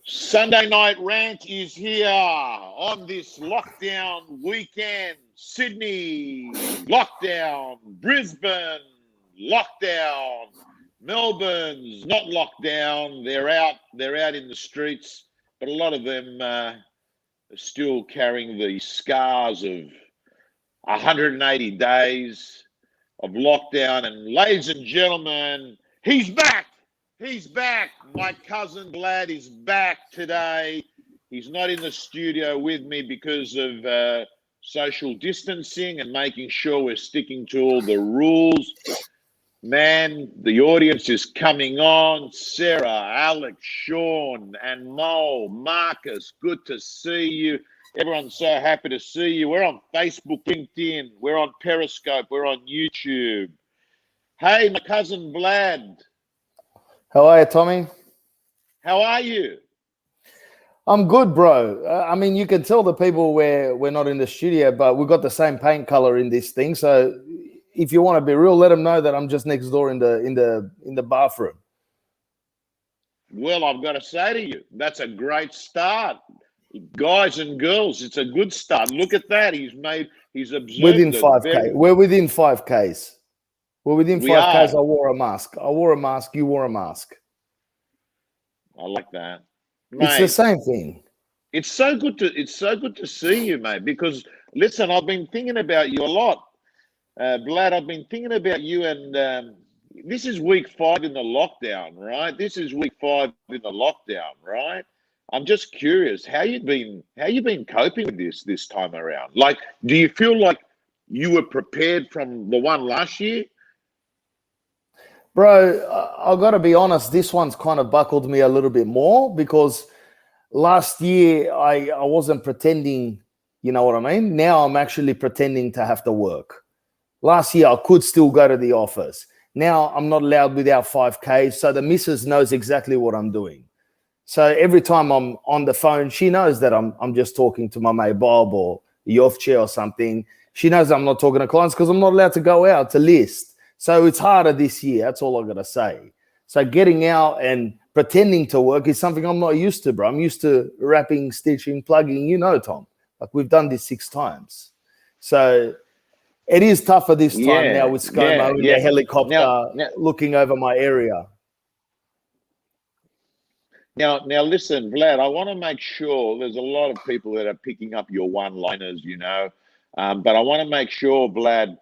Sunday Night Rant is here on this lockdown weekend. Sydney, lockdown. Brisbane, lockdown. Melbourne's not locked down. They're out in the streets, but a lot of them are still carrying the scars of 180 days of lockdown. And ladies and gentlemen, he's back. He's back. My cousin Vlad is back today. He's not in the studio with me because of social distancing and making sure we're sticking to all the rules. Man, the audience is coming on. Sarah, Alex, Sean, and Mo, Marcus, good to see you. Everyone's so happy to see you. We're on Facebook, LinkedIn. We're on Periscope. We're on YouTube. Hey, my cousin Vlad. How are you, Tommy? How are you? I'm good, bro. I mean, you can tell the people we're not in the studio, but we've got the same paint color in this thing. So if you want to be real, let them know that I'm just next door in the bathroom. Well, I've got to say to you, that's a great start. Guys and girls, it's a good start. Look at that. He's observed within 5K. We're within 5Ks. We're within 5Ks. I wore a mask. You wore a mask. I like that. Mate, it's the same thing. It's so good to see you, mate, because listen, I've been thinking about you a lot. Vlad, I've been thinking about you, and this is week 5 in the lockdown, right? This is week 5 in the lockdown, right? I'm just curious, how you been coping with this time around? Like, do you feel like you were prepared from the one last year? Bro, I've got to be honest, this one's kind of buckled me a little bit more because last year I wasn't pretending, you know what I mean? Now I'm actually pretending to have to work. Last year I could still go to the office. Now I'm not allowed without 5K, so the missus knows exactly what I'm doing. So every time I'm on the phone, she knows that I'm just talking to my mate Bob or Yofche or something. She knows I'm not talking to clients because I'm not allowed to go out to list. So it's harder this year. That's all I got to say. So getting out and pretending to work is something I'm not used to, bro. I'm used to wrapping, stitching, plugging, you know, Tom. Like we've done this 6 times. So it is tougher this time now with ScoMo in the helicopter looking over my area. Now, listen, Vlad, I want to make sure there's a lot of people that are picking up your one-liners, you know, but I want to make sure, Vlad,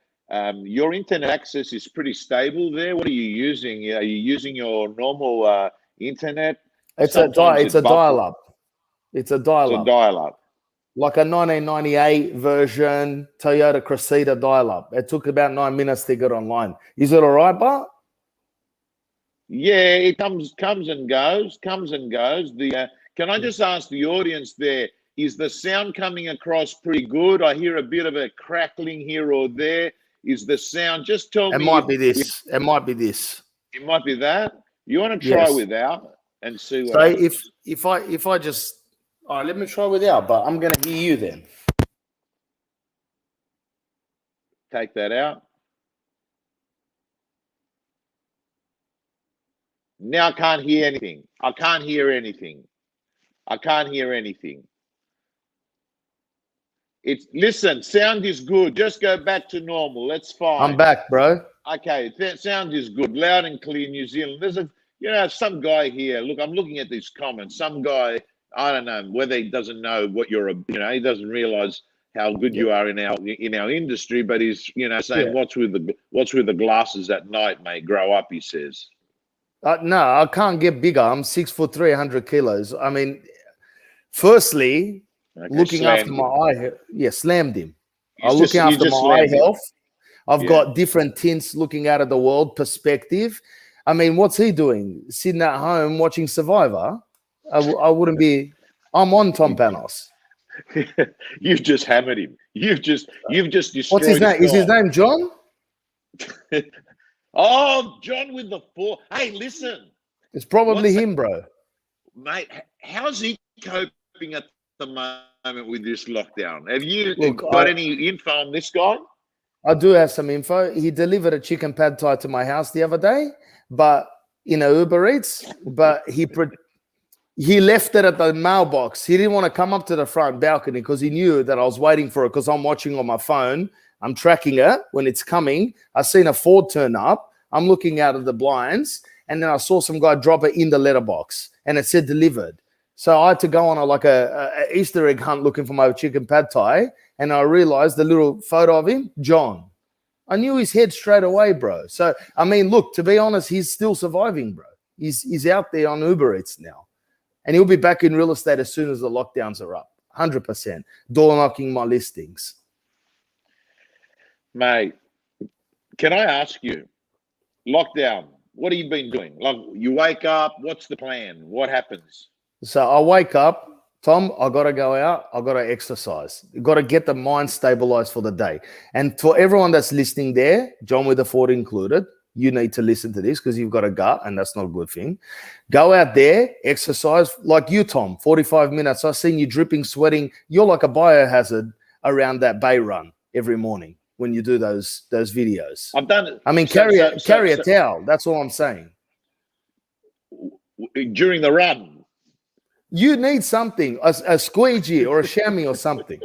your internet access is pretty stable there. What are you using? Are you using your normal internet? It's a dial-up. It's a dial-up. Like a 1998 version Toyota Cressida dial-up. It took about 9 minutes to get online. Is it all right, Bart? Yeah, it comes and goes. Can I just ask the audience there, is the sound coming across pretty good? I hear a bit of a crackling here or there. Is the sound, just tell me. It might be this. It might be this. It might be that. You want to try without and see what so happens. if I just, all right, let me try without, but I'm going to hear you then. Take that out. Now I can't hear anything. Listen, sound is good. Just go back to normal. That's fine. I'm back, bro. Okay, sound is good. Loud and clear, New Zealand. There's some guy here. Look, I'm looking at these comments. Some guy, I don't know whether he doesn't know what he doesn't realize how good you are in our industry, but he's, saying what's with the glasses at night, mate? Grow up, he says. No, I can't get bigger. I'm 6'3", 100 kilos. I mean, firstly, looking after my eye, slammed him. I'm looking after my eye health. I've got different tints looking out of the world perspective. I mean, what's he doing? Sitting at home watching Survivor? I wouldn't be. I'm on Tom Panos. You've just hammered him. You've just destroyed. What's his name? Is his name John? Oh, John with the 4. Hey, listen. It's probably him, bro. Mate, how's he coping at the moment with this lockdown? Have you got any info on this guy? I do have some info. He delivered a chicken pad thai to my house the other day, but Uber Eats. But He left it at the mailbox. He didn't want to come up to the front balcony because he knew that I was waiting for it because I'm watching on my phone. I'm tracking it when it's coming. I seen a Ford turn up. I'm looking out of the blinds, and then I saw some guy drop it in the letterbox, and it said delivered. So I had to go on a Easter egg hunt looking for my chicken pad thai, and I realized the little photo of him, John. I knew his head straight away, bro. So, I mean, look, to be honest, he's still surviving, bro. He's out there on Uber Eats now. And he'll be back in real estate as soon as the lockdowns are up. 100%. Door knocking my listings. Mate, can I ask you, lockdown, what have you been doing? Like, you wake up, what's the plan? What happens? So I wake up, Tom, I got to go out. I got to exercise. You got to get the mind stabilized for the day. And for everyone that's listening there, John with the Ford included, you need to listen to this because you've got a gut and that's not a good thing. Go out there, exercise like you, Tom, 45 minutes. I've seen you dripping, sweating. You're like a biohazard around that bay run every morning when you do those videos. I've done it. I mean, carry a towel. That's all I'm saying. During the run. You need something, a squeegee or a chamois or something.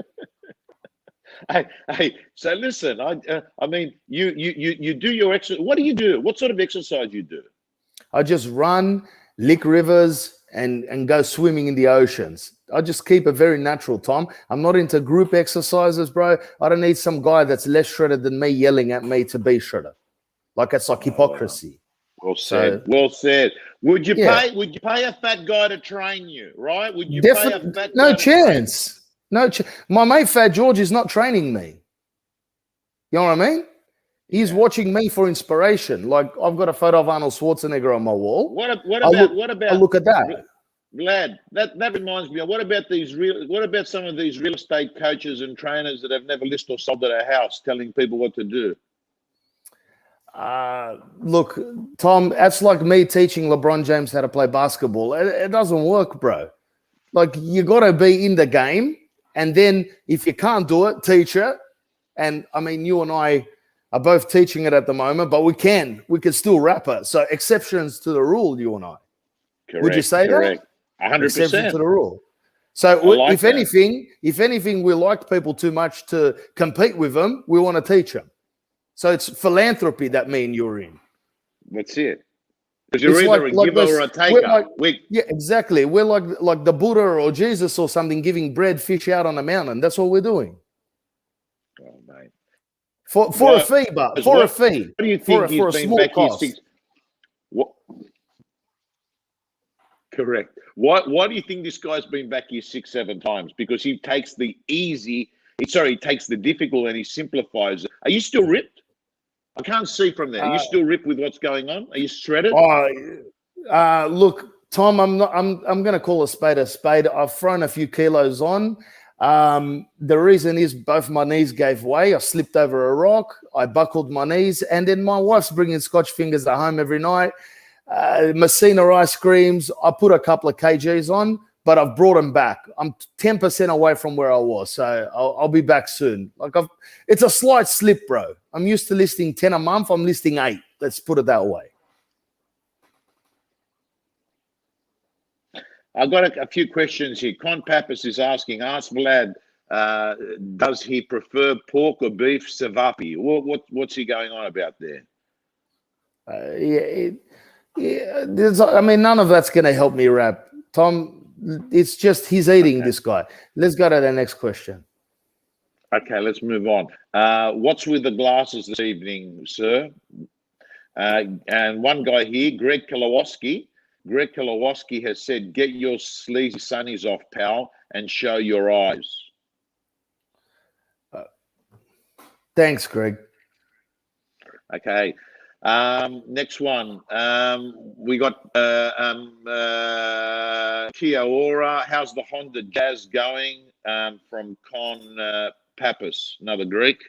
Hey, so listen, I mean, you do your exercise. What do you do? What sort of exercise you do? I just run, lick rivers, and go swimming in the oceans. I just keep it very natural, Tom. I'm not into group exercises, bro. I don't need some guy that's less shredded than me yelling at me to be shredded. Like it's like hypocrisy. Well said. Well said. Would you pay a fat guy to train you? Right? Would you pay a fat guy? No chance. My mate Fat George is not training me. You know what I mean? He's watching me for inspiration. Like I've got a photo of Arnold Schwarzenegger on my wall. What about I look at that. Vlad, that reminds me. What about some of these real estate coaches and trainers that have never listed or sold at a house telling people what to do? Look, Tom, that's like me teaching LeBron James how to play basketball. It doesn't work, bro. Like you got to be in the game. And then if you can't do it, teach it. And I mean, you and I are both teaching it at the moment, but we can still wrap it. So exceptions to the rule, you and I. Correct. Would you say correct. that? 100%. Exception to the rule. So like if anything, we like people too much to compete with them. We want to teach them. So it's philanthropy that me and you're in. That's it. Because you're either a giver or a taker. Yeah, exactly. We're like the Buddha or Jesus or something giving bread, fish out on a mountain. That's what we're doing. Oh, mate. For a fee, but for a fee. What do you think for a small cost? What? Correct. Why do you think this guy's been back here 6-7 times? Because he takes the he takes the difficult and he simplifies it. Are you still ripped? I can't see from there. Are you still ripped with what's going on? Are you shredded? Look, Tom, I'm going to call a spade a spade. I've thrown a few kilos on. The reason is both my knees gave way. I slipped over a rock. I buckled my knees, and then my wife's bringing Scotch fingers at home every night. Messina ice creams. I put a couple of kgs on, but I've brought them back. I'm 10% away from where I was, so I'll be back soon. It's a slight slip, bro. I'm used to listing 10 a month. I'm listing 8. Let's put it that way. I've got a few questions here. Con Pappas is asking, ask Vlad, does he prefer pork or beef cevapi? What's he going on about there? I mean, none of that's going to help me wrap. Tom, it's just he's eating this guy. Let's go to the next question. Okay, let's move on. What's with the glasses this evening, sir? And one guy here, Greg Kolowoski has said, get your sleazy sunnies off, pal, and show your eyes. Thanks, Greg. Okay. Next one. We got Kia Ora. How's the Honda Jazz going? From Con Pappas, another Greek.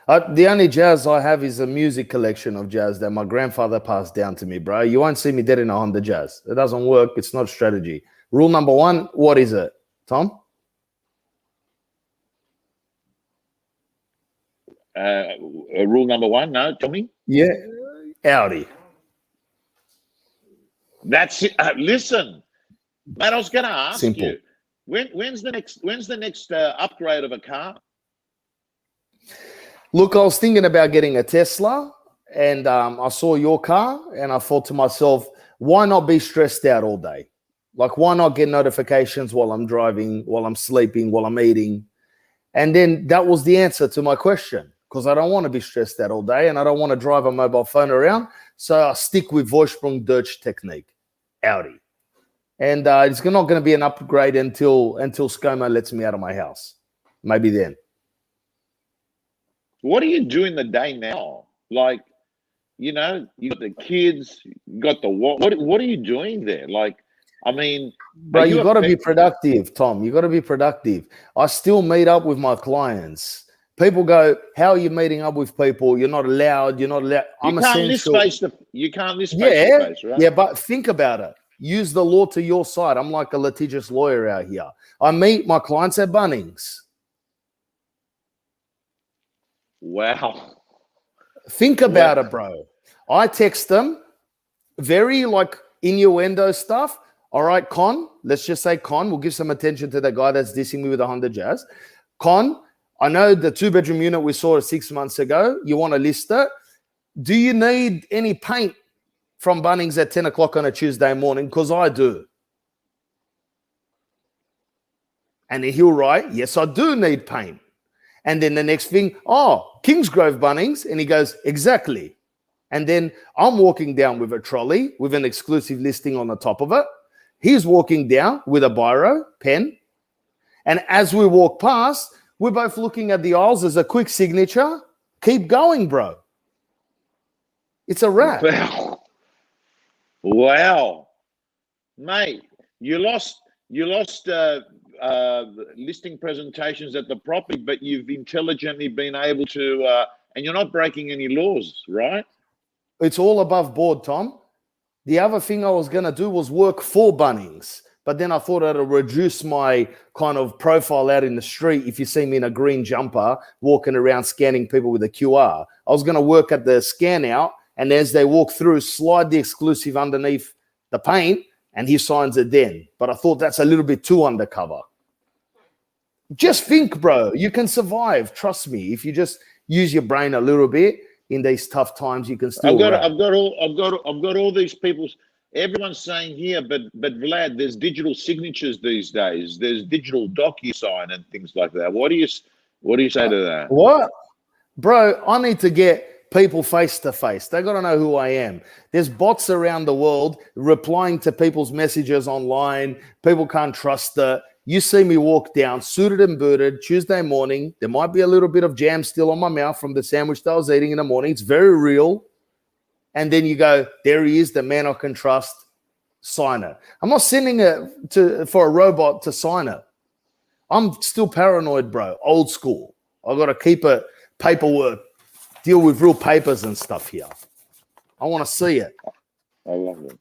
The only jazz I have is a music collection of jazz that my grandfather passed down to me, bro. You won't see me dead in a Honda Jazz. It doesn't work. It's not strategy. Rule number 1, what is it, Tom? Rule number 1, no, tell me. Yeah, Audi. That's it. Listen, mate, I was going to ask Simple. you, when's the next upgrade of a car? Look, I was thinking about getting a Tesla, and I saw your car, and I thought to myself, why not be stressed out all day? Like, why not get notifications while I'm driving, while I'm sleeping, while I'm eating? And then that was the answer to my question, because I don't want to be stressed out all day, and I don't want to drive a mobile phone around. So I stick with Vorsprung Deutsch technique, Audi. And it's not going to be an upgrade until ScoMo lets me out of my house. Maybe then. What are you doing the day now? Like, you got the kids, you got the what are you doing there? Like, I mean, but you got to be productive, Tom. You got to be productive. I still meet up with my clients. People go, "How are you meeting up with people? You're not allowed. You're not allowed." I'm essential. You can't list face to face, right? Yeah, but think about it. Use the law to your side. I'm like a litigious lawyer out here. I meet my clients at Bunnings. Wow. Think about it, bro. I text them very like innuendo stuff. All right, Con, let's just say Con, we'll give some attention to the guy that's dissing me with a Honda Jazz. Con, I know the 2-bedroom unit we saw 6 months ago. You want to list it. Do you need any paint from Bunnings at 10 o'clock on a Tuesday morning? Because I do. And then he'll write, yes, I do need paint. And then the next thing, Kingsgrove Bunnings. And he goes, exactly. And then I'm walking down with a trolley with an exclusive listing on the top of it. He's walking down with a biro, pen. And as we walk past, we're both looking at the aisles as a quick signature. Keep going, bro. It's a wrap. Wow. Mate, you lost listing presentations at the property, but you've intelligently been able to, and you're not breaking any laws, right? It's all above board, Tom. The other thing I was going to do was work for Bunnings, but then I thought it'd reduce my kind of profile out in the street if you see me in a green jumper walking around scanning people with a QR. I was going to work at the scan out, and as they walk through, slide the exclusive underneath the paint, and he signs it then. But I thought that's a little bit too undercover. Just think, bro. You can survive. Trust me. If you just use your brain a little bit in these tough times, you can still. I've got all these people. Everyone's saying here, but Vlad, there's digital signatures these days. There's digital DocuSign and things like that. What do you say to that? What, bro? I need to get people face to face. They got to know who I am. There's bots around the world replying to people's messages online. People can't trust it. You see me walk down, suited and booted, Tuesday morning. There might be a little bit of jam still on my mouth from the sandwich that I was eating in the morning. It's very real. And then you go, there he is, the man I can trust. Sign it. I'm not sending it for a robot to sign it. I'm still paranoid, bro. Old school. I got to keep it paperwork, deal with real papers and stuff here. I want to see it. I love it.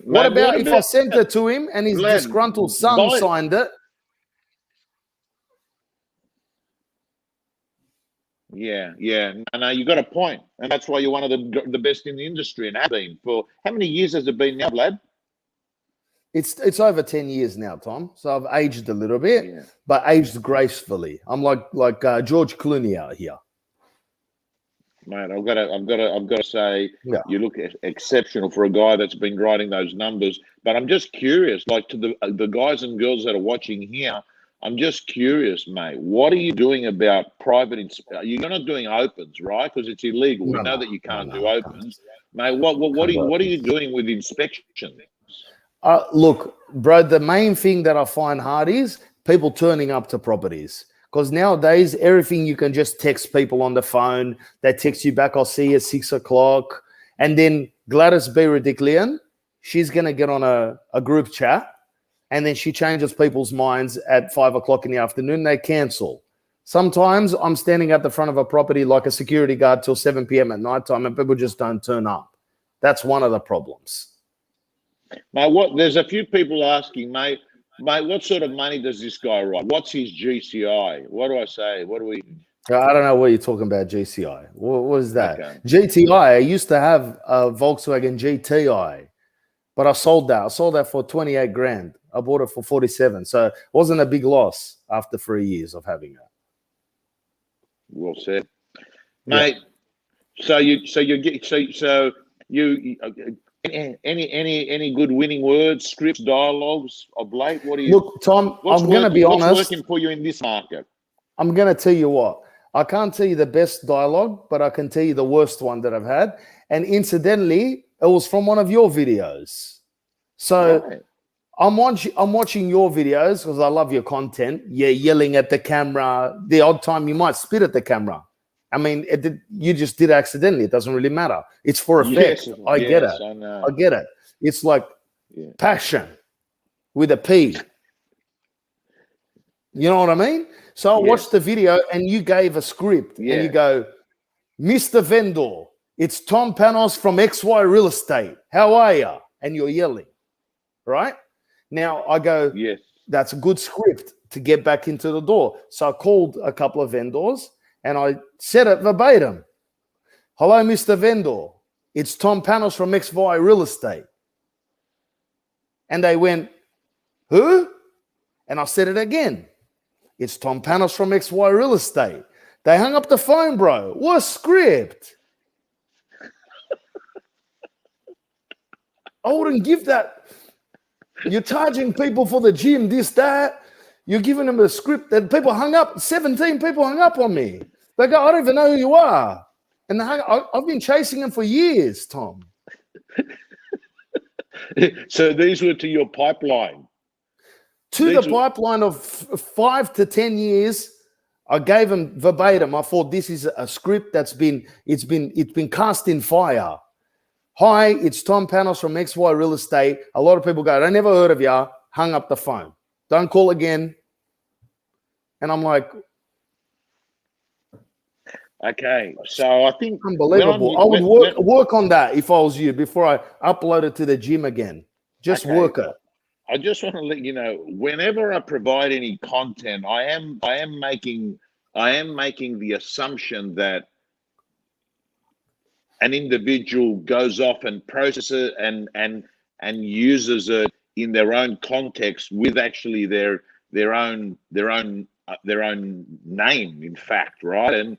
What about if I sent it to him and his disgruntled son signed it? Yeah. No, you got a point, and that's why you're one of the best in the industry, and have been for how many years has it been now, Vlad? It's over 10 years now, Tom. So I've aged a little bit, but aged gracefully. I'm like George Clooney out here. Mate, I've got to say, you look exceptional for a guy that's been writing those numbers. But I'm just curious, like to the guys and girls that are watching here, I'm just curious, mate. What are you doing about private? You're not doing opens, right? Because it's illegal. We know that you can't do opens, mate. What are you doing with inspections? Look, bro. The main thing that I find hard is people turning up to properties. Because nowadays, everything you can just text people on the phone. They text you back, I'll see you at 6 o'clock. And then Gladys Berejiklian, she's going to get on a group chat. And then she changes people's minds at 5 o'clock in the afternoon. They cancel. Sometimes I'm standing at the front of a property like a security guard till 7 p.m. at nighttime, and people just don't turn up. That's one of the problems. Mate, there's a few people asking, mate, what sort of money does this guy write? What's his GCI? What do I say? What do we? I don't know what you're talking about, GCI. What is that? Okay. GTI, I used to have a Volkswagen GTI. but I sold that. I sold that for 28 grand. I bought it for 47. So it wasn't a big loss after 3 years of having it. Well said, mate. Yeah. So you any good winning words, scripts, dialogues of late? What do you look, Tom? I'm going to be honest. What's working for you in this market? I'm going to tell you what. I can't tell you the best dialogue, but I can tell you the worst one that I've had. And incidentally, it was from one of your videos. So right. I'm watching your videos because I love your content. You're yelling at the camera. The odd time you might spit at the camra. I mean, you just did accidentally. It doesn't really matter. It's for effect. Yes, I get it. I get it. It's like passion with a P. You know what I mean? So I watched the video and you gave a script and you go, Mr. Vendor, it's Tom Panos from XY Real Estate. How are you? And you're yelling, right? Now I go, yes, that's a good script to get back into the door. So I called a couple of vendors and I said it verbatim. Hello, Mr. Vendor. It's Tom Panos from XY Real Estate. And they went, who? And I said it again. It's Tom Panos from XY Real Estate. They hung up the phone, bro. What a script. I wouldn't give that. You're charging people for the gym, this, that. You're giving them a script that people hung up. 17 people hung up on me. They go, I don't even know who you are. And I've been chasing them for years, Tom. So these were to your pipeline? Pipeline of 5 to 10 years. I gave them verbatim. I thought this is a script that's been cast in fire. Hi, it's Tom Panos from XY Real Estate. A lot of people go, I never heard of you. Hung up the phone. Don't call again. And I'm like, okay. So I think unbelievable. I would work on that if I was you before I upload it to the gym again. Just work it. I just want to let you know, whenever I provide any content, I am making the assumption that an individual goes off and processes it and uses it in their own context with actually their own name, in fact, right? And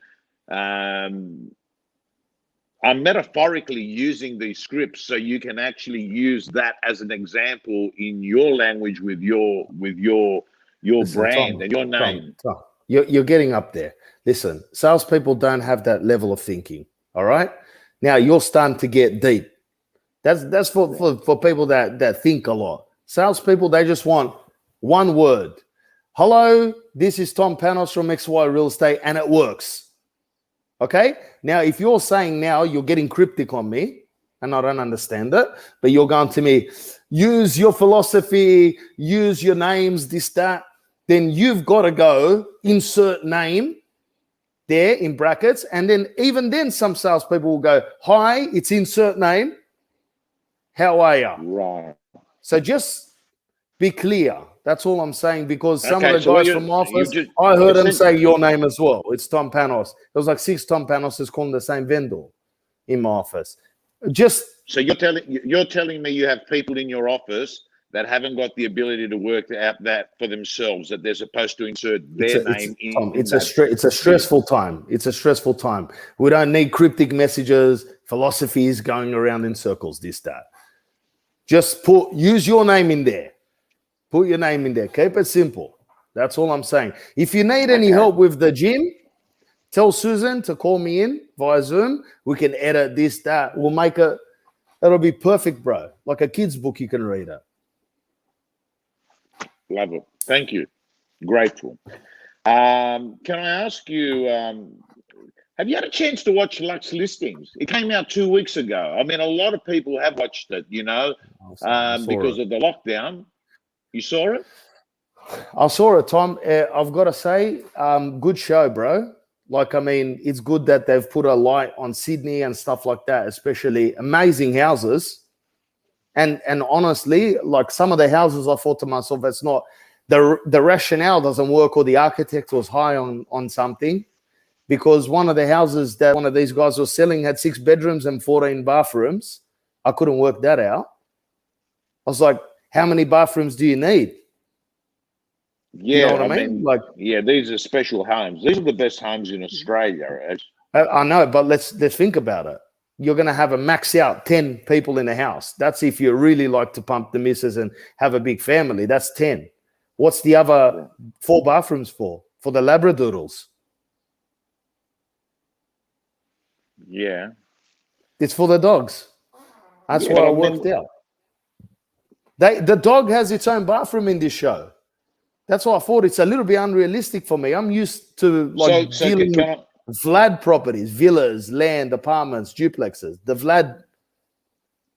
I'm metaphorically using these scripts so you can actually use that as an example in your language with your Listen, brand, Tom, and your name. Tom, you're getting up there. Listen, salespeople don't have that level of thinking. All right. Now you're starting to get deep. That's for people that think a lot. Salespeople, they just want one word. Hello, this is Tom Panos from XY Real Estate, and it works. Okay. Now, if you're saying now you're getting cryptic on me, and I don't understand it, but you're going to me, use your philosophy, use your names, this, that, then you've got to go insert name there in brackets. And then even then some salespeople will go, hi, it's insert name. How are you? Right. So just be clear. That's all I'm saying, because some of the guys from my office, I heard them say your name as well. It's Tom Panos. There was like 6 Tom Panoses calling the same vendor in my office. So you're telling me you have people in your office that haven't got the ability to work out that for themselves, that they're supposed to insert their name in. Tom, it's a stressful time. It's a stressful time. We don't need cryptic messages, philosophies going around in circles, this, that. Just use your name in there. Put your name in there. Keep it simple. That's all I'm saying. If you need any help with the gym, tell Susan to call me in via Zoom. We can edit this, that. We'll make it. It'll be perfect, bro. Like a kid's book, you can read it. Love it. Thank you. Grateful. Can I ask you, have you had a chance to watch Luxe Listings? It came out 2 weeks ago. I mean, a lot of people have watched it, because of the lockdown. You saw it? I saw it, Tom. I've got to say, good show, bro. Like, I mean, it's good that they've put a light on Sydney and stuff like that, especially amazing houses. And honestly, like some of the houses, I thought to myself, it's not, the rationale doesn't work, or the architect was high on something, because one of the houses that one of these guys was selling had 6 bedrooms and 14 bathrooms. I couldn't work that out. was like, how many bathrooms do you need? Yeah, You know what I mean? Like, yeah, these are special homes. These are the best homes in Australia, right? I know, but let's think about it. You're going to have a max out 10 people in the house. That's if you really like to pump the missus and have a big family. That's 10. What's the other 4 bathrooms for? For the Labradoodles. Yeah. It's for the dogs. That's Yeah, what but I worked out. The dog has its own bathroom in this show. That's why I thought it's a little bit unrealistic for me. I'm used to dealing with Vlad properties, villas, land, apartments, duplexes. The Vlad,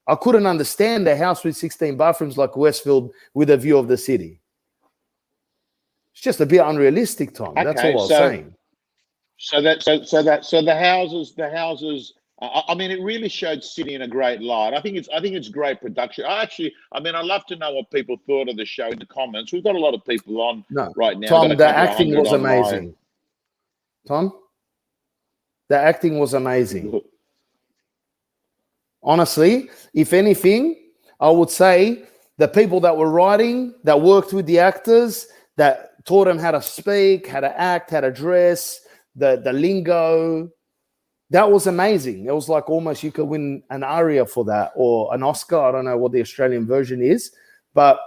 I couldn't understand a house with 16 bathrooms like Westfield with a view of the city. It's just a bit unrealistic, Tom. Okay, that's all I was saying. So the houses. I mean, it really showed Sydney in a great light. I think it's great production. I'd love to know what people thought of the show in the comments. We've got a lot of people on right now. Tom, the acting was amazing. Tom, the acting was amazing. Honestly, if anything, I would say the people that were writing, that worked with the actors, that taught them how to speak, how to act, how to dress, the lingo, that was amazing. It was like almost you could win an ARIA for that or an Oscar. I don't know what the Australian version is, but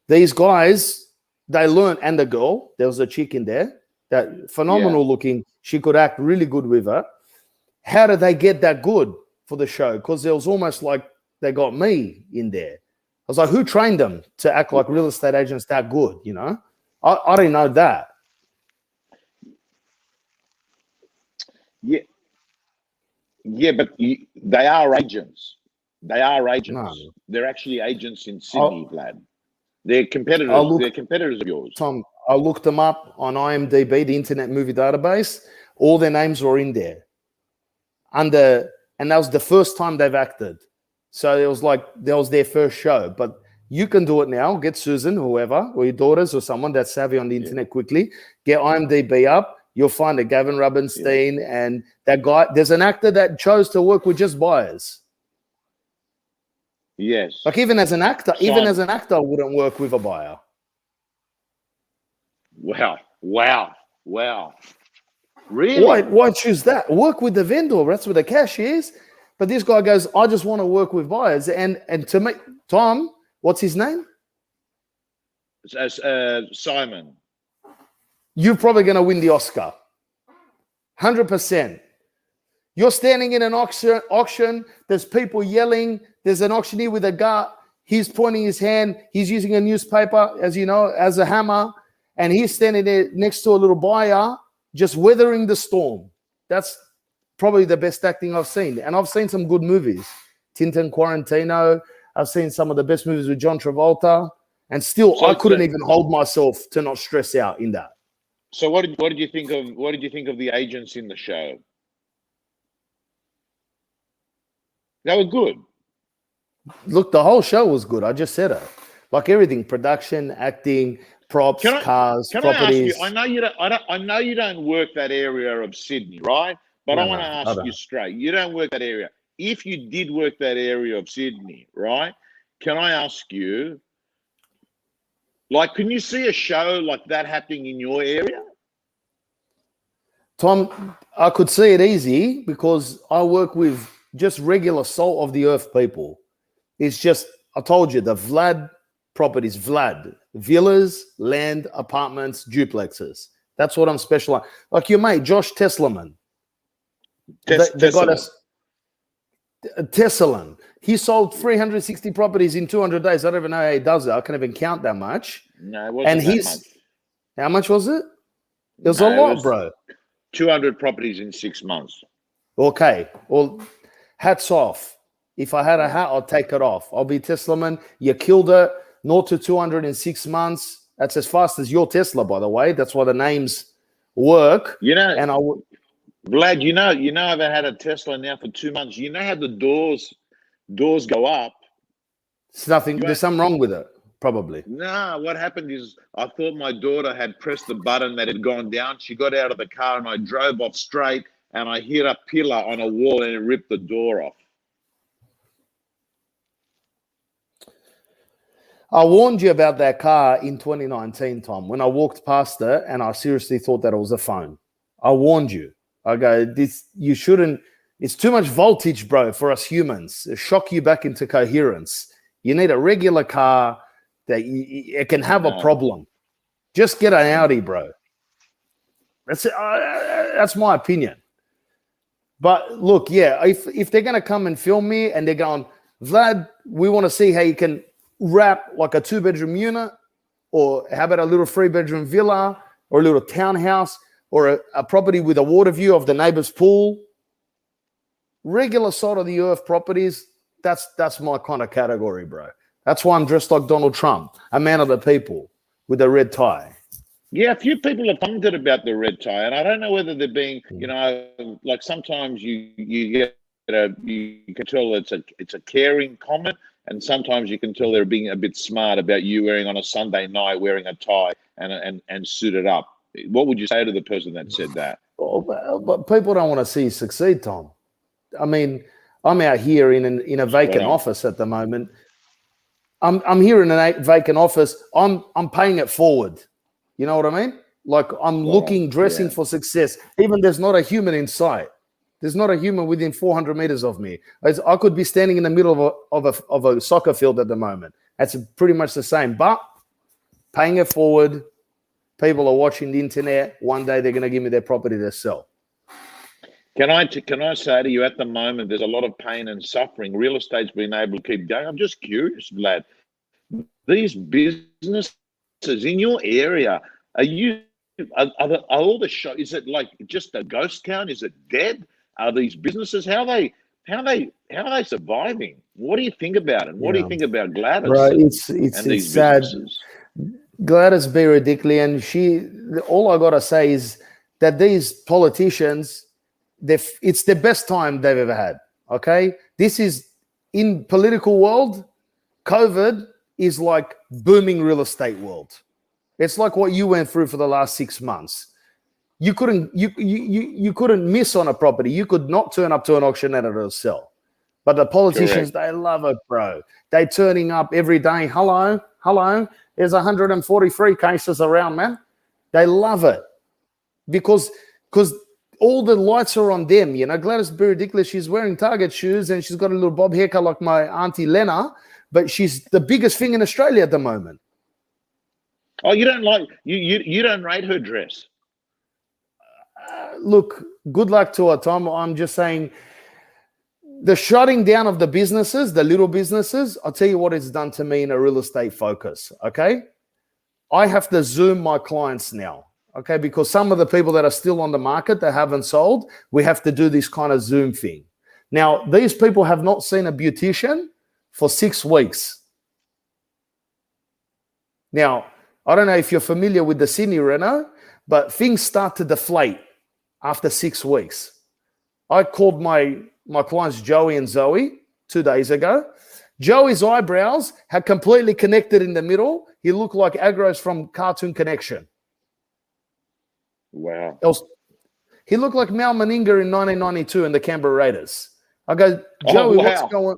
these guys, they learned, and the girl, there was a chick in there, that phenomenal looking. She could act really good with her. How did they get that good for the show? Because it was almost like they got me in there. I was like, who trained them to act like real estate agents that good? You know, I didn't know that. Yeah, but they are agents. They are agents. No. They're actually agents in Sydney, Vlad. They're competitors. They're competitors of yours. Tom, I looked them up on IMDb, the Internet Movie Database. All their names were in there. And that was the first time they've acted. So it was like that was their first show. But you can do it now. Get Susan, whoever, or your daughters or someone that's savvy on the internet quickly. Get IMDb up. You'll find it, Gavin Rubinstein and that guy. There's an actor that chose to work with just buyers. Yes. Like even as an actor, I wouldn't work with a buyer. Wow. Really? Why choose that? Work with the vendor. That's where the cash is. But this guy goes, I just want to work with buyers. And to me, Tom, what's his name? Simon. You're probably going to win the Oscar. 100%. You're standing in an auction. There's people yelling. There's an auctioneer with a gun. He's pointing his hand. He's using a newspaper, as you know, as a hammer. And he's standing there next to a little buyer, just weathering the storm. That's probably the best acting I've seen. And I've seen some good movies. Tintin Quarantino. I've seen some of the best movies with John Travolta. And still, I couldn't even hold myself to not stress out in that. So what did you think of the agents in the show? They were good. Look, the whole show was good. I just said it. Like everything, production, acting, props, cars, properties. I know you don't work that area of Sydney, right? But I want to ask you straight. You don't work that area. If you did work that area of Sydney, right? Can I ask you, like, can you see a show like that happening in your area? Tom, I could see it easy because I work with just regular salt of the earth people. It's just, I told you, the Vlad properties, Vlad, villas, land, apartments, duplexes. That's what I'm specialized. Like your mate, Josh Teslaman. They got us. Teslaman. He sold 360 properties in 200 days. I don't even know how he does it. I can't even count that much. No, it wasn't that much. How much was it? It was a lot, bro. 200 properties in 6 months. Okay. Well, hats off. If I had a hat, I'd take it off. I'll be Teslaman. You killed it. 0 to 200 in 6 months. That's as fast as your Tesla, by the way. That's why the names work. You know, and Vlad, you know, I've had a Tesla now for 2 months. You know how the doors go up. It's nothing. There's something wrong with it, probably. Nah, what happened is I thought my daughter had pressed the button that had gone down. She got out of the car and I drove off straight and I hit a pillar on a wall and it ripped the door off. I warned you about that car in 2019, Tom, when I walked past it and I seriously thought that it was a phone. I warned you. I go, this, you shouldn't, it's too much voltage, bro, for us humans. It'll shock you back into coherence. You need a regular car that it can have a problem. Just get an Audi, bro. That's it. That's my opinion. But look, yeah, if they're going to come and film me and they're going, Vlad, we want to see how you can wrap like a 2-bedroom unit, or how about a little 3-bedroom villa, or a little townhouse, or a property with a water view of the neighbor's pool. Regular salt of the earth properties, that's my kind of category, bro. That's why I'm dressed like Donald Trump, a man of the people with a red tie. Yeah, a few people have commented about the red tie, and I don't know whether they're being, like sometimes you get you can tell it's a caring comment, and sometimes you can tell they're being a bit smart about you wearing on a Sunday night wearing a tie and suited up. What would you say to the person that said that? Oh, but people don't want to see you succeed, Tom. I mean, I'm out here in a vacant office at the moment. I'm here in a vacant office. I'm paying it forward. You know what I mean? Like I'm dressing for success. Even there's not a human in sight. There's not a human within 400 meters of me. I could be standing in the middle of a soccer field at the moment. That's pretty much the same. But paying it forward, people are watching the internet. One day they're going to give me their property to sell. Can I say to you, at the moment, there's a lot of pain and suffering. Real estate's been able to keep going. I'm just curious, Vlad. These businesses in your area, are all the show? Is it like just a ghost town? Is it dead? Are these businesses? How are they surviving? What do you think about it? What do you think about Gladys? Right, it's sad. Businesses? Gladys Berejiklian, all I gotta say is that these politicians, it's the best time they've ever had. Okay, this is in political world. COVID is like booming real estate world. It's like what you went through for the last 6 months. You couldn't miss on a property. You could not turn up to an auction and it'll sell. But the politicians, They love it, bro. They turning up every day. Hello. There's 143 cases around, man. They love it because all the lights are on them. You know, Gladys Berejiklian, she's wearing Target shoes and she's got a little bob haircut like my auntie Lena, but she's the biggest thing in Australia at the moment. Oh, you don't like you don't rate her dress? Look, good luck to her, Tom. I'm just saying the shutting down of the businesses, the little businesses, I'll tell you what it's done to me in a real estate focus, okay? I have to Zoom my clients now, okay? Because some of the people that are still on the market that haven't sold, we have to do this kind of Zoom thing. Now, these people have not seen a beautician for 6 weeks. Now, I don't know if you're familiar with the Sydney reno, but things start to deflate after 6 weeks. I called my clients Joey and Zoe 2 days ago. Joey's eyebrows had completely connected in the middle. He looked like Agros from Cartoon Connection. Wow. He looked like Mal Meninga in 1992 in the Canberra Raiders. I go, Joey, what's going on?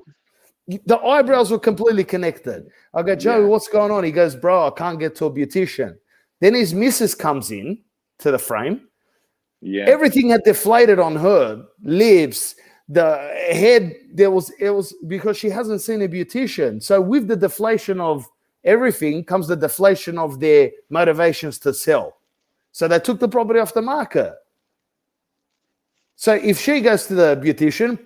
The eyebrows were completely connected. I go, Joey, what's going on? He goes, bro, I can't get to a beautician. Then his missus comes in to the frame. Yeah. Everything had deflated on her, lips, the head. It was because she hasn't seen a beautician. So with the deflation of everything comes the deflation of their motivations to sell. So they took the property off the market. So if she goes to the beautician,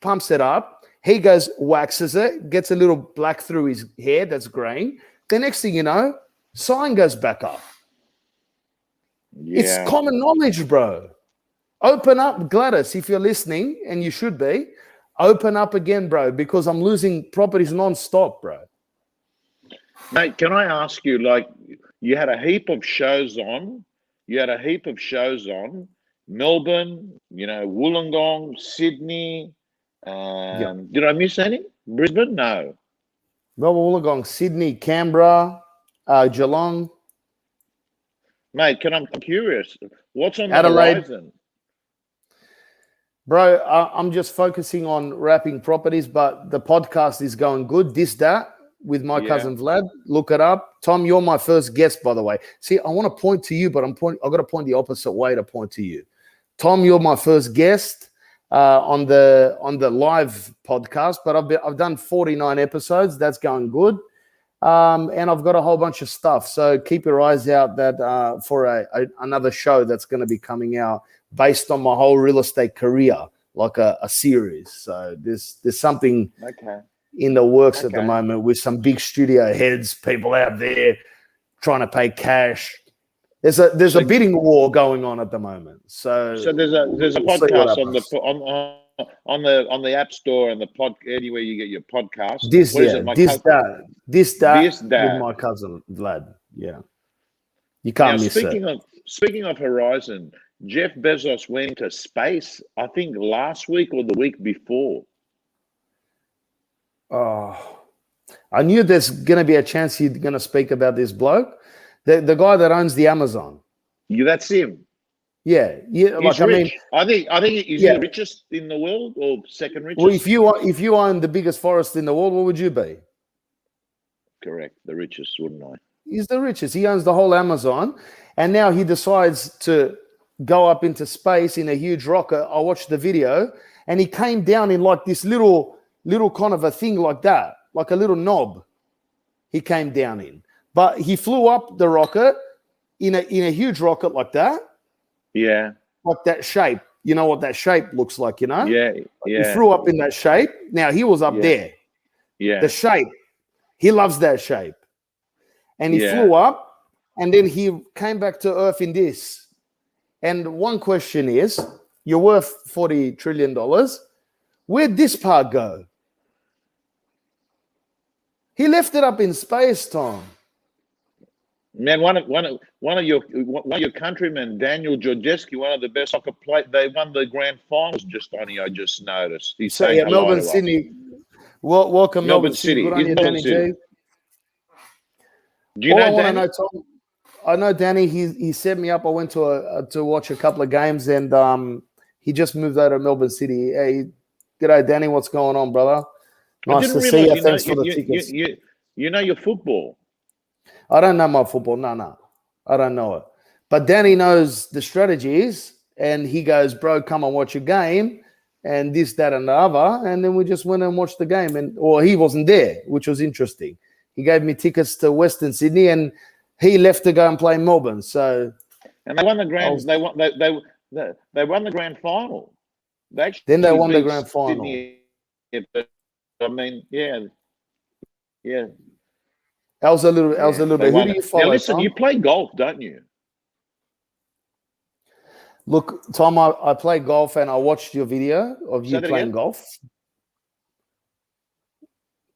pumps it up, he goes, waxes it, gets a little black through his hair that's graying. The next thing you know, sign goes back up. Yeah. It's common knowledge, bro. Open up, Gladys, if you're listening, and you should be. Open up again, bro, because I'm losing properties non-stop, bro. Mate, can I ask you, like, you had a heap of shows on. Melbourne, Wollongong, Sydney. Did I miss any? Brisbane? No. Melbourne, Wollongong, Sydney, Canberra, Geelong. Mate, I'm curious. What's on Adelaide. The horizon? Bro, I'm just focusing on wrapping properties, but the podcast is going good. with My Yeah. Cousin Vlad. Look it up. Tom, you're my first guest, by the way. See, I want to point to you, but I've got to point the opposite way to point to you. Tom, you're my first guest on the live podcast, but I've done 49 episodes. That's going good. And I've got a whole bunch of stuff. So keep your eyes out that for another show that's going to be coming out based on my whole real estate career, like a series. So there's something in the works at the moment with some big studio heads, people out there trying to pay cash. There's a bidding war going on at the moment. So there's a we'll podcast on the App Store and the anywhere you get your podcast. This that with My Cousin Vlad. Yeah, you can't miss it. Speaking of Horizon, Jeff Bezos went to space, I think last week or the week before. Oh, I knew there's going to be a chance you're going to speak about this bloke, the guy that owns the Amazon. Yeah, that's him. Yeah. He's rich. I think he's the richest in the world or second richest. Well, if you own the biggest forest in the world, what would you be? Correct, the richest, wouldn't I? He's the richest. He owns the whole Amazon, and now he decides to go up into space in a huge rocket. I watched the video, and he came down in like this little kind of a thing like that, like a little knob. He came down in, but he flew up the rocket in a huge rocket like that. Yeah, like that shape. You know what that shape looks like, you know? Yeah. He flew up in that shape. Now he was up there. Yeah. The shape. He loves that shape. And he flew up, and then he came back to Earth in this. And one question is, you're worth $40 trillion. Where'd this part go? He left it up in space, Tom. Man, one of your countrymen, Daniel Georgescu, one of the best soccer players. They won the grand finals just only. I just noticed. He's saying hello Melbourne, to Sydney. Welcome, Melbourne City. Good on you, Danny G. Do you know Danny? I know, Tom. I know Danny. He set me up. I went to watch a couple of games, and he just moved out of Melbourne City. Hey, g'day, Danny. What's going on, brother? Nice to see you. Thanks for the tickets. You know your football. I don't know my football. No. I don't know it. But Danny knows the strategies, and he goes, bro, come and watch a game, and this, that, and the other. And then we just went and watched the game. Or he wasn't there, which was interesting. He gave me tickets to Western Sydney, and he left to go and play Melbourne. So, and they won the grand. They won the grand final. Then they won the grand final. Sydney, but, I mean, yeah. I was a little bit. Who do you follow? Now listen, Tom? You play golf, don't you? Look, Tom, I play golf, and I watched your video of you playing golf.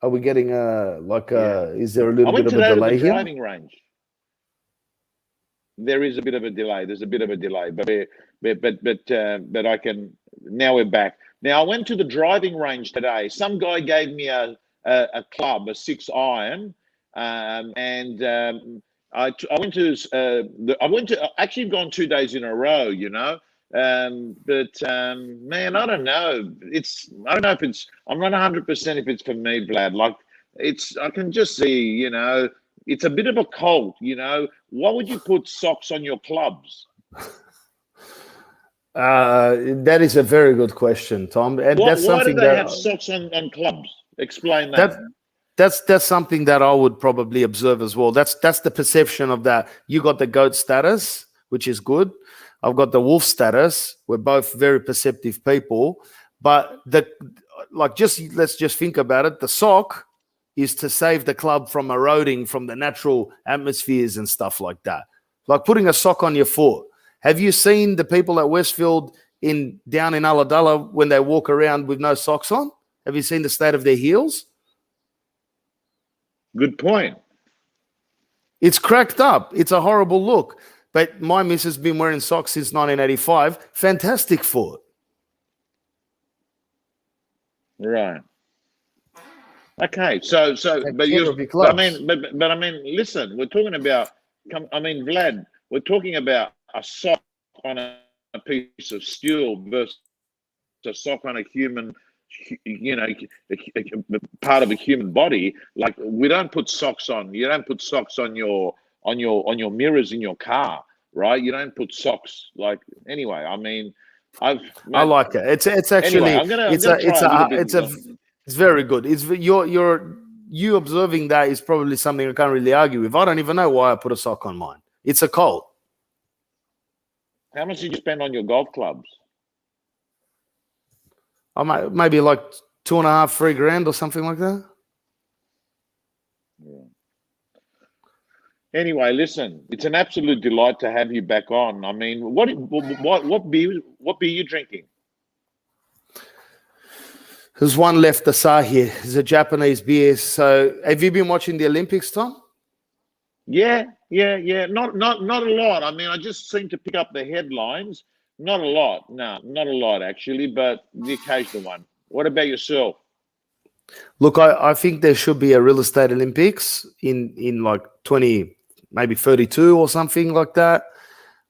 Are we getting is there a little bit of a delay here? Driving range. There is a bit of a delay. There's a bit of a delay, but I can. Now we're back. Now I went to the driving range today. Some guy gave me a club, a 6-iron, and I went to. Actually, I've gone 2 days in a row. You know. Man, I don't know. I don't know if it's. I'm not 100% if it's for me, Vlad. Like I can just see. You know, it's a bit of a cult. You know, why would you put socks on your clubs? That is a very good question, Tom. And why something do they have socks on clubs? Explain that. That's something that I would probably observe as well. That's the perception of that. You got the GOAT status, which is good. I've got the wolf status. We're both very perceptive people, but let's just think about it. The sock is to save the club from eroding from the natural atmospheres and stuff like that. Like putting a sock on your foot. Have you seen the people at Westfield down in Ulladulla when they walk around with no socks on? Have you seen the state of their heels? Good point. It's cracked up. It's a horrible look. But my missus has been wearing socks since 1985. Fantastic foot. Right. Okay. So, but I mean, listen. We're talking about. Vlad. We're talking about a sock on a piece of steel versus a sock on a human you know, part of a human body. Like, we don't put socks on. You don't put socks on your mirrors in your car, right? You don't put socks. Like, anyway, I mean, I mate, like it. It's anyway, actually I'm gonna try a little bit. it's very good. It's you observing that is probably something I can't really argue with. I don't even know why I put a sock on mine. It's a cold. How much did you spend on your golf clubs? I might maybe like 2.5, 3 grand or something like that. Yeah. Anyway, listen, it's an absolute delight to have you back on. I mean, what beer you drinking? There's one left, the Asahi. It's a Japanese beer. So, have you been watching the Olympics, Tom? Yeah. Not a lot. I mean, I just seem to pick up the headlines. Not a lot. No, not a lot actually, but the occasional one. What about yourself? Look, I think there should be a real estate Olympics in like 20, maybe 32 or something like that,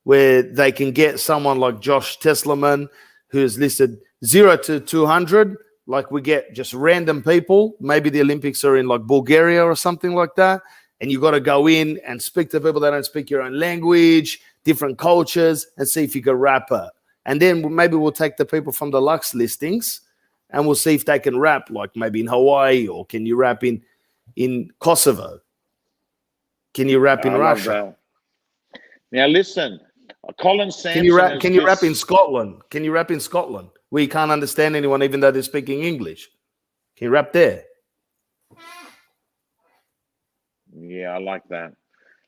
where they can get someone like Josh Teslaman, who's listed 0 to 200. Like, we get just random people. Maybe the Olympics are in like Bulgaria or something like that. And you got to go in and speak to people that don't speak your own language, different cultures, and see if you can rap it. And then maybe we'll take the people from the Luxe listings and we'll see if they can rap, like maybe in Hawaii, or can you rap in Kosovo? Can you rap in Russia? Now listen, Colin Sampson. Can you rap in Scotland? Can you rap in Scotland? We can't understand anyone, even though they're speaking English. Can you rap there? Yeah, I like that.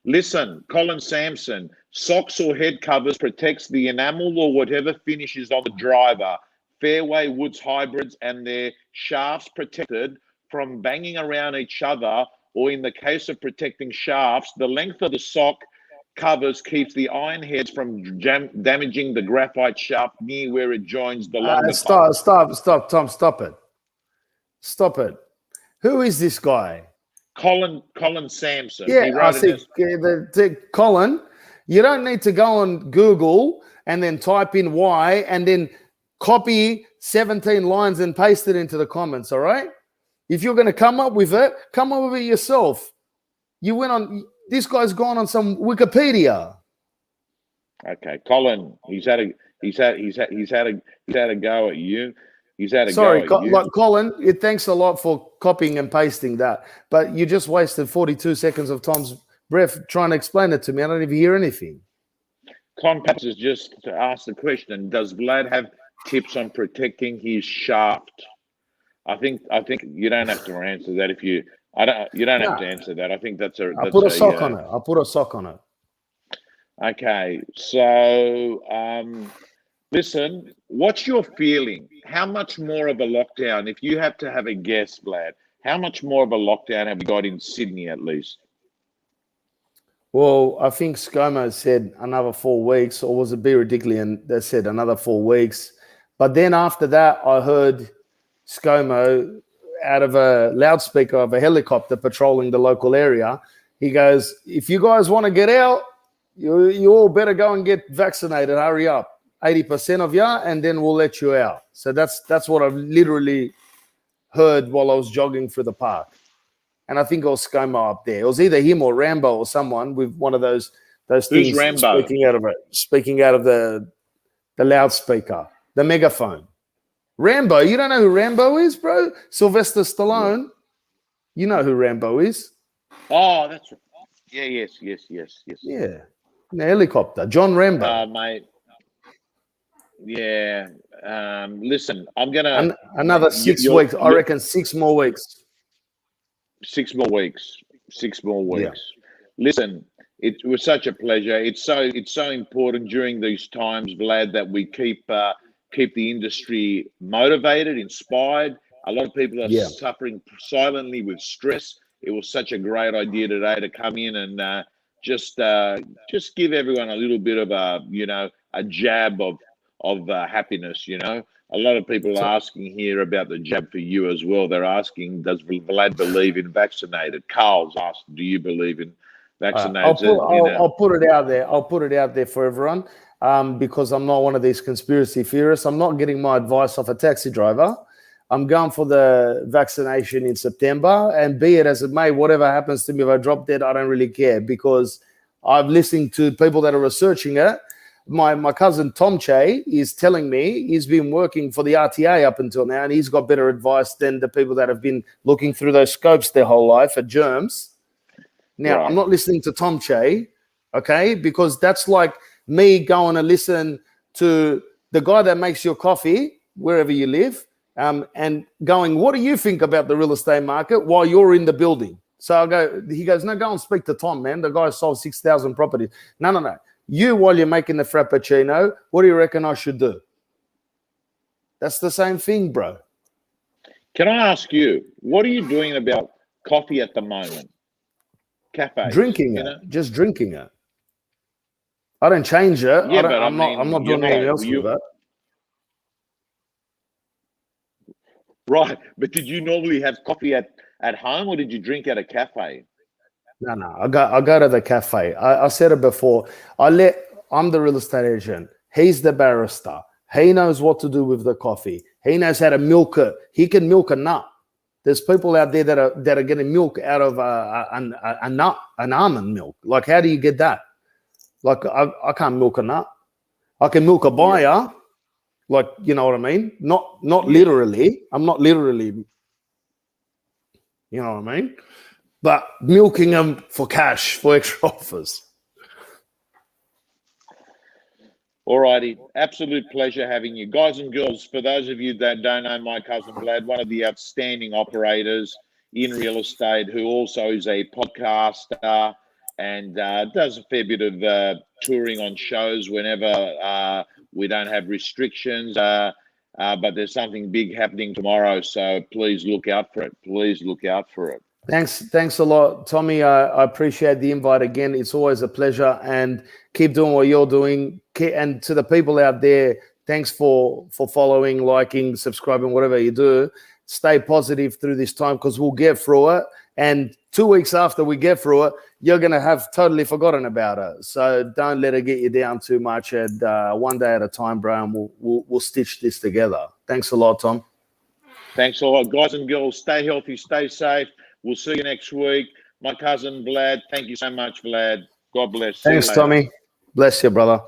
Listen, Colin Sampson, socks or head covers protects the enamel or whatever finish is on the driver. Fairway woods hybrids and their shafts protected from banging around each other, or in the case of protecting shafts, the length of the sock covers keeps the iron heads from damaging the graphite shaft near where it joins the longer Stop, Tom, stop it. Who is this guy? Colin Sampson. Yeah, I see. Colin, you don't need to go on Google and then type in Y and then copy 17 lines and paste it into the comments, all right? If you're going to come up with it, come up with it yourself. You went on, this guy's gone on some Wikipedia. Okay, Colin, he's had a go at you. Sorry, Colin, thanks a lot for copying and pasting that, but you just wasted 42 seconds of Tom's breath trying to explain it to me. I don't even hear anything. Con Paps has just asked the question: does Vlad have tips on protecting his shaft? I think you don't have to answer that if you. You don't have to answer that. I think that's a. I'll put a sock on it. I'll put a sock on it. Okay, so listen, what's your feeling? How much more of a lockdown, if you have to have a guess, Vlad, how much more of a lockdown have you got in Sydney at least? Well, I think ScoMo said another 4 weeks, or was it Be Ridiculous? They said another 4 weeks. But then after that, I heard ScoMo out of a loudspeaker of a helicopter patrolling the local area. He goes, if you guys want to get out, you all better go and get vaccinated. Hurry up. 80% of you, and then we'll let you out. So that's what I've literally heard while I was jogging through the park. And I think it was ScoMo up there. It was either him or Rambo or someone with one of those things Rambo? speaking out of the loudspeaker, the megaphone. Rambo, you don't know who Rambo is, bro? Sylvester Stallone. Yeah. You know who Rambo is. Oh, that's right. Yeah, yes. Yeah. In the helicopter. John Rambo. Mate. Yeah. Listen, I'm gonna another 6 weeks. I reckon 6 more weeks. 6 more weeks. 6 more weeks. Yeah. Listen, it was such a pleasure. It's so important during these times, Vlad, that we keep the industry motivated, inspired. A lot of people are suffering silently with stress. It was such a great idea today to come in and just give everyone a little bit of a jab of happiness. A lot of people are asking here about the jab for you as well. They're asking, does Vlad believe in vaccinated? Carl's asked, do you believe in vaccinated? I'll put it out there. I'll put it out there for everyone because I'm not one of these conspiracy theorists. I'm not getting my advice off a taxi driver. I'm going for the vaccination in September, and be it as it may, whatever happens to me, if I drop dead, I don't really care, because I've listened to people that are researching it. My cousin Tom Che is telling me he's been working for the RTA up until now, and he's got better advice than the people that have been looking through those scopes their whole life at germs. Now, Right. I'm not listening to Tom Che, okay, because that's like me going to listen to the guy that makes your coffee wherever you live, and going, what do you think about the real estate market while you're in the building? So he goes, no, go and speak to Tom, man. The guy sold 6,000 properties. No. You, while you're making the frappuccino, what do you reckon I should do? That's the same thing, bro. Can I ask you, what are you doing about coffee at the moment? Cafes. Drinking it, just drinking it. I don't change it. Yeah, I'm not doing anything else with it. Right, but did you normally have coffee at home, or did you drink at a cafe? No. I go to the cafe. I said it before. I'm the real estate agent. He's the barrister. He knows what to do with the coffee. He knows how to milk it. He can milk a nut. There's people out there that are getting milk out of a nut, an almond milk. Like, how do you get that? Like, I can't milk a nut. I can milk a buyer. Like, you know what I mean? Not literally. I'm not literally. You know what I mean? But milking them for cash, for extra offers. All righty. Absolute pleasure having you. Guys and girls, for those of you that don't know my cousin Vlad, one of the outstanding operators in real estate, who also is a podcaster and does a fair bit of touring on shows whenever we don't have restrictions. But there's something big happening tomorrow, so please look out for it. Please look out for it. Thanks a lot, Tommy. I appreciate the invite again. It's always a pleasure, and keep doing what you're doing. And to the people out there, thanks for following, liking, subscribing, whatever you do. Stay positive through this time, because we'll get through it. And 2 weeks after we get through it, you're going to have totally forgotten about it. So don't let it get you down too much. And one day at a time, bro, and we'll stitch this together. Thanks a lot, Tom. Thanks a lot. Guys and girls, stay healthy, stay safe. We'll see you next week. My cousin Vlad, thank you so much, Vlad. God bless. Thanks, Tommy. Bless you, brother.